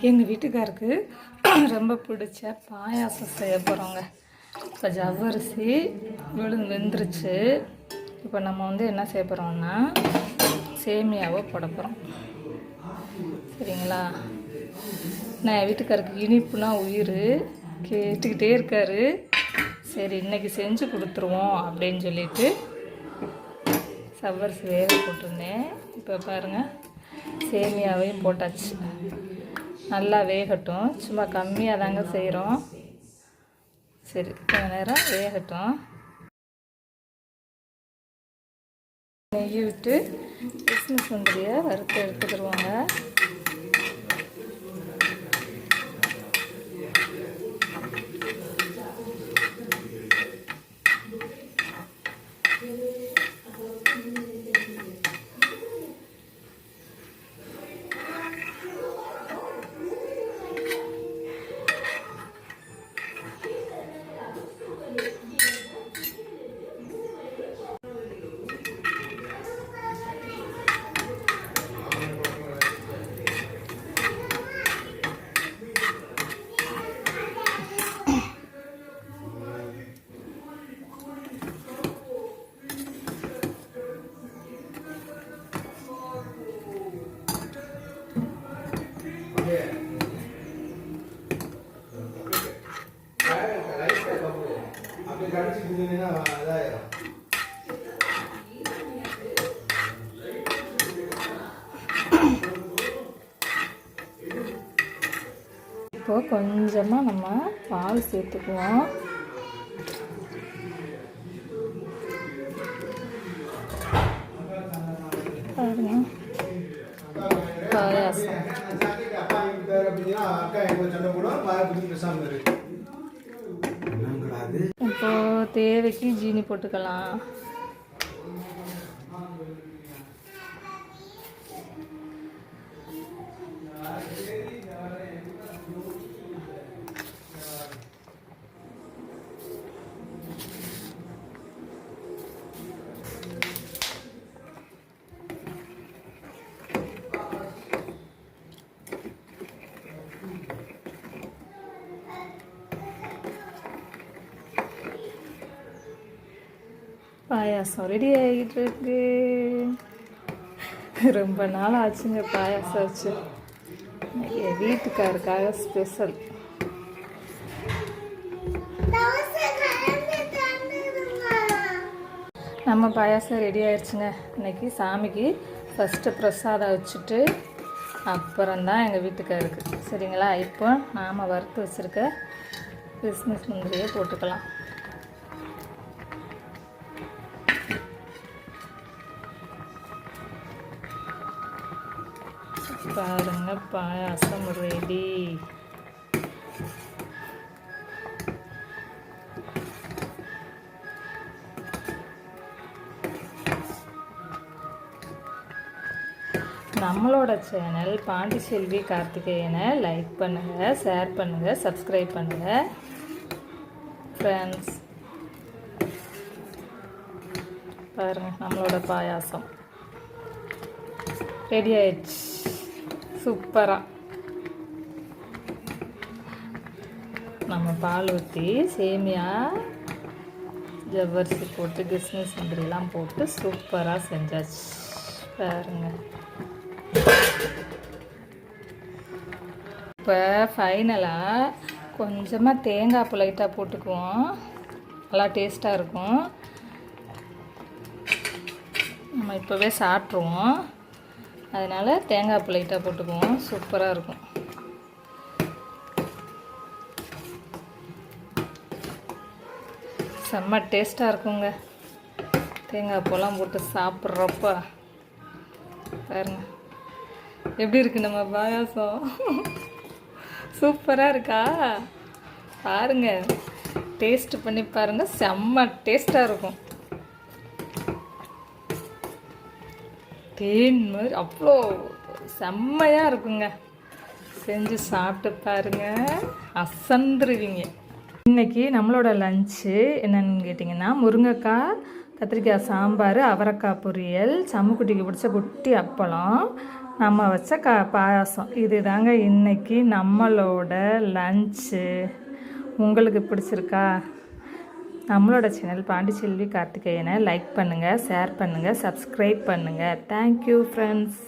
எங்கள் வீட்டுக்காருக்கு ரொம்ப பிடிச்ச பாயாசம் செய்ய போகிறோங்க. இப்போ ஜவ்வரிசி வெந்துருச்சு. இப்போ நம்ம என்ன செய்ய போகிறோம்னா சேமியாவை போட போகிறோம். சரிங்களா? நான் என் வீட்டுக்காருக்கு இனிப்புனா உயிர், கேட்டுக்கிட்டே இருக்காரு. சரி இன்றைக்கி செஞ்சு கொடுத்துருவோம் அப்படின்னு சொல்லிட்டு ஜவ்வரிசி வேக போட்டிருந்தேன். இப்போ பாருங்கள், சேமியாவையும் போட்டாச்சு. நல்லா வேகட்டும். சும்மா கம்மியாக தாங்க செய்கிறோம். சரி கொஞ்ச நேரம் வேகட்டும். நெய் விட்டு கிஸ்மிஸ் முந்திரியை வறுத்து எடுத்துக்கிடுவாங்க. இப்போ கொஞ்சமாக நம்ம பால் சேர்த்துக்குவோம். பாருங்க, பாயாசம். இப்போ தேவைக்கு ஜீனி போட்டுக்கலாம். பாயாசம் ரெடி ஆகிட்டு இருக்கு. ரொம்ப நாள் ஆச்சுங்க பாயாசம் வச்சு. என் வீட்டுக்காருக்காக ஸ்பெஷல். நம்ம பாயாசம் ரெடி ஆயிடுச்சுங்க. இன்னைக்கு சாமிக்கு ஃபஸ்ட்டு பிரசாதம் வச்சுட்டு அப்புறம்தான் எங்கள் வீட்டுக்காருக்கு. சரிங்களா? இப்போ நாம் வறுத்து வச்சுருக்க கிஸ்மிஸ் முந்திரியை போட்டுக்கலாம். பாருங்க, பாயாசம் ரெடி. நம்மளோட சேனல் பாண்டிச்செல்வி கார்த்திகேயனை லைக் பண்ணுங்கள், ஷேர் பண்ணுங்கள், சப்ஸ்கிரைப் பண்ணுங்கள் ஃப்ரெண்ட்ஸ். பாருங்கள், நம்மளோட பாயாசம் ரெடி ஆயிடுச்சு. சூப்பராக நம்ம பால் ஊற்றி சேமியா ஜவ்வரிசி போட்டு கிஸ்மிஸ் முந்திரிலாம் போட்டு சூப்பராக செஞ்சாச்சு. பாருங்க, இப்போ ஃபைனலாக கொஞ்சமாக தேங்காய் பூ லைட்டாக போட்டுக்குவோம். நல்லா டேஸ்ட்டாக இருக்கும். நம்ம இப்போவே சாப்பிட்ருவோம். அதனால் தேங்காய் பூ லைட்டாக போட்டுக்குவோம். சூப்பராக இருக்கும். செம்ம டேஸ்ட்டாக இருக்குங்க தேங்காய் பூலாம் போட்டு சாப்பிட்றப்ப. பாருங்க எப்படி இருக்குது நம்ம பாயாசம். சூப்பராக இருக்கா? பாருங்கள், டேஸ்ட்டு பண்ணி பாருங்கள். செம்ம டேஸ்ட்டாக இருக்கும். தேன் மாதிரி அவ்வளோ செம்மையாக இருக்குங்க. செஞ்சு சாப்பிட்டு பாருங்கள், அசந்துருவீங்க. இன்றைக்கி நம்மளோட லஞ்சு என்னென்னு கேட்டிங்கன்னா, முருங்கைக்காய் கத்திரிக்காய் சாம்பார், அவரைக்காய் பொரியல், சம்முக்குட்டிக்கு பிடிச்ச குட்டி அப்பளம், நம்ம வச்ச பாயாசம் இது தாங்க இன்றைக்கி நம்மளோட லன்ச்சு. உங்களுக்கு பிடிச்சிருக்கா? நம்மளோட சேனல் பாண்டிச்செல்வி கார்த்திகேயனை லைக் பண்ணுங்கள், ஷேர் பண்ணுங்கள், சப்ஸ்கிரைப் பண்ணுங்கள். Thank you friends.